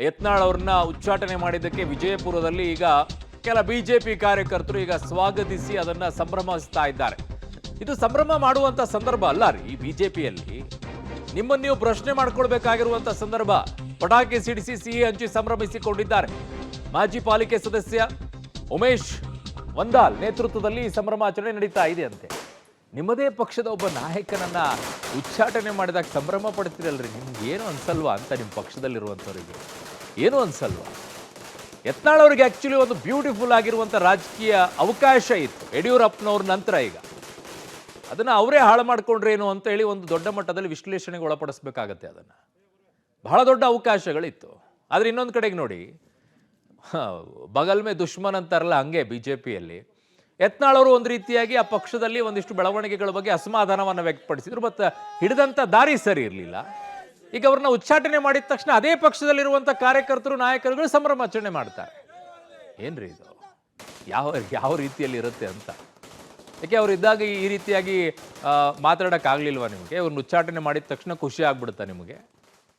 ಯತ್ನಾಳ್ ಅವ್ರನ್ನ ಉಚ್ಚಾಟನೆ ಮಾಡಿದ್ದಕ್ಕೆ ವಿಜಯಪುರದಲ್ಲಿ ಈಗ ಕೆಲ ಬಿಜೆಪಿ ಕಾರ್ಯಕರ್ತರು ಈಗ ಸ್ವಾಗತಿಸಿ ಅದನ್ನ ಸಂಭ್ರಮಿಸ್ತಾ ಇದ್ದಾರೆ. ಇದು ಸಂಭ್ರಮ ಮಾಡುವಂತ ಸಂದರ್ಭ ಅಲ್ಲ ರೀ. ಬಿಜೆಪಿಯಲ್ಲಿ ನಿಮ್ಮನ್ನು ನೀವು ಪ್ರಶ್ನೆ ಮಾಡ್ಕೊಳ್ಬೇಕಾಗಿರುವಂತ ಸಂದರ್ಭ. ಪಟಾಕಿ ಸಿಡಿಸಿ ಸಿಹಿ ಹಂಚಿ ಸಂಭ್ರಮಿಸಿಕೊಂಡಿದ್ದಾರೆ. ಮಾಜಿ ಪಾಲಿಕೆ ಸದಸ್ಯ ಉಮೇಶ್ ವಂದಾಲ್ ನೇತೃತ್ವದಲ್ಲಿ ಸಂಭ್ರಮಾಚರಣೆ ನಡೀತಾ ಇದೆ ಅಂತೆ. ನಿಮ್ಮದೇ ಪಕ್ಷದ ಒಬ್ಬ ನಾಯಕನನ್ನ ಉಚ್ಚಾಟನೆ ಮಾಡಿದಾಗ ಸಂಭ್ರಮ ಪಡ್ತೀರಲ್ರಿ, ನಿಮ್ಗೆ ಏನು ಅನ್ಸಲ್ವಾ ಅಂತ ನಿಮ್ಮ ಪಕ್ಷದಲ್ಲಿರುವಂಥವ್ರಿಗೆ ಏನು ಅನ್ಸಲ್ವಾ? ಯತ್ನಾಳ್ ಅವರಿಗೆ ಆಕ್ಚುಲಿ ಒಂದು ಬ್ಯೂಟಿಫುಲ್ ಆಗಿರುವಂಥ ರಾಜಕೀಯ ಅವಕಾಶ ಇತ್ತು ಯಡಿಯೂರಪ್ಪನವ್ರ ನಂತರ. ಈಗ ಅದನ್ನ ಅವರೇ ಹಾಳು ಮಾಡ್ಕೊಂಡ್ರೇನು ಅಂತ ಹೇಳಿ ಒಂದು ದೊಡ್ಡ ಮಟ್ಟದಲ್ಲಿ ವಿಶ್ಲೇಷಣೆಗೆ ಒಳಪಡಿಸ್ಬೇಕಾಗತ್ತೆ. ಅದನ್ನ ಬಹಳ ದೊಡ್ಡ ಅವಕಾಶಗಳಿತ್ತು. ಆದ್ರೆ ಇನ್ನೊಂದು ಕಡೆಗೆ ನೋಡಿ, ಬಗಲ್ ಮೇ ದುಶ್ಮನ್ ಅಂತಾರಲ್ಲ, ಹಂಗೆ ಬಿಜೆಪಿಯಲ್ಲಿ ಯತ್ನಾಳ್ ಅವರು ಒಂದು ರೀತಿಯಾಗಿ ಆ ಪಕ್ಷದಲ್ಲಿ ಒಂದಿಷ್ಟು ಬೆಳವಣಿಗೆಗಳ ಬಗ್ಗೆ ಅಸಮಾಧಾನವನ್ನು ವ್ಯಕ್ತಪಡಿಸಿದ್ರು. ಮತ್ತು ಹಿಡಿದಂಥ ದಾರಿ ಸರಿ ಇರಲಿಲ್ಲ. ಈಗ ಅವ್ರನ್ನ ಉಚ್ಚಾಟನೆ ಮಾಡಿದ ತಕ್ಷಣ ಅದೇ ಪಕ್ಷದಲ್ಲಿರುವಂಥ ಕಾರ್ಯಕರ್ತರು ನಾಯಕರುಗಳು ಸಂಭ್ರಮಾಚರಣೆ ಮಾಡ್ತಾರೆ. ಏನ್ರಿ ಇದು? ಯಾವ ರೀತಿಯಲ್ಲಿ ಇರುತ್ತೆ ಅಂತ. ಯಾಕೆ ಅವ್ರು ಇದ್ದಾಗ ಈ ರೀತಿಯಾಗಿ ಮಾತಾಡೋಕ್ಕಾಗಲಿಲ್ವಾ ನಿಮಗೆ? ಅವ್ರನ್ನ ಉಚ್ಚಾಟನೆ ಮಾಡಿದ ತಕ್ಷಣ ಖುಷಿ ಆಗ್ಬಿಡುತ್ತಾ ನಿಮಗೆ?